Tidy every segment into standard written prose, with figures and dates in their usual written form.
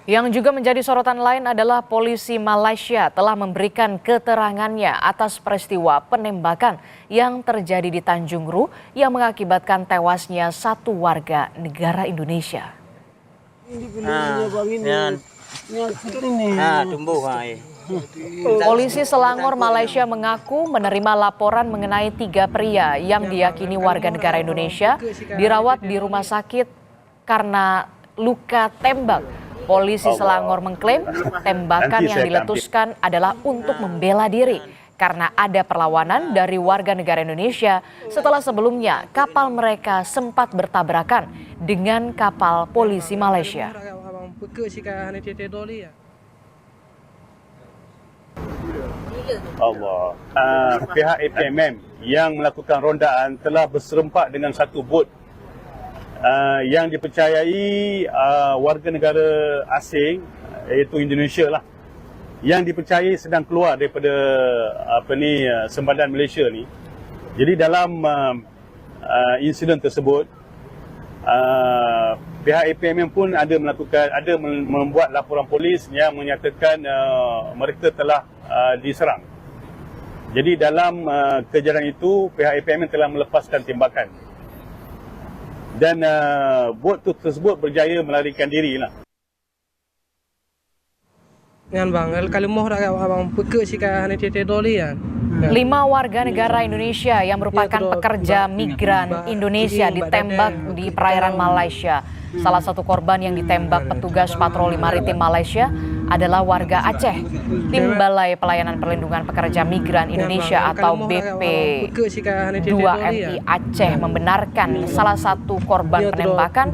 Yang juga menjadi sorotan lain adalah polisi Malaysia telah memberikan keterangannya atas peristiwa penembakan yang terjadi di Tanjung Ru yang mengakibatkan tewasnya satu warga negara Indonesia. Polisi Selangor Malaysia mengaku menerima laporan mengenai 3 pria yang diyakini warga negara Indonesia dirawat di rumah sakit karena luka tembak. Polisi Selangor mengklaim tembakan yang diletuskan adalah untuk membela diri karena ada perlawanan dari warga negara Indonesia setelah sebelumnya kapal mereka sempat bertabrakan dengan kapal polisi Malaysia. Pihak APMM yang melakukan rondaan telah berserempak dengan satu bot yang dipercayai warga negara asing, iaitu Indonesia lah, yang dipercayai sedang keluar daripada sempadan Malaysia ni. Jadi dalam insiden tersebut, pihak APMM pun ada membuat laporan polis yang menyatakan mereka telah diserang. Jadi dalam kejadian itu, pihak APMM telah melepaskan tembakan. Dan bot tersebut berjaya melarikan diri lah. Yan bang, kalau mau abang peke sih kan doli ya. 5 warga negara Indonesia yang merupakan pekerja migran Indonesia ditembak di perairan Malaysia. Salah satu korban yang ditembak petugas patroli maritim Malaysia adalah warga Aceh. Tim Balai Pelayanan Perlindungan Pekerja Migran Indonesia atau BP2MI Aceh membenarkan salah satu korban penembakan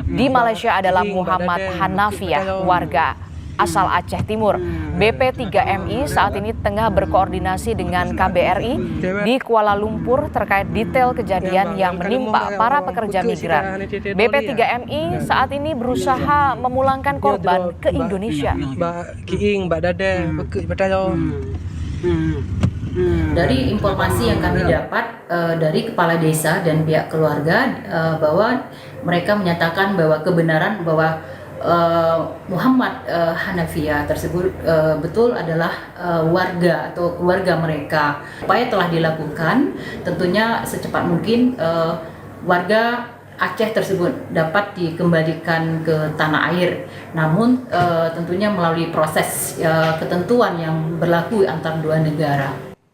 di Malaysia adalah Muhammad Hanafiah, warga asal Aceh Timur. BP3MI saat ini tengah berkoordinasi dengan KBRI di Kuala Lumpur terkait detail kejadian yang menimpa para pekerja migran. BP3MI saat ini berusaha memulangkan korban ke Indonesia. Dari informasi yang kami dapat dari kepala desa dan pihak keluarga bahwa mereka menyatakan bahwa kebenaran bahwa Muhammad Hanafiah tersebut betul adalah warga atau keluarga mereka. Upaya telah dilakukan, tentunya secepat mungkin warga Aceh tersebut dapat dikembalikan ke tanah air. Namun tentunya melalui proses ketentuan yang berlaku antar dua negara.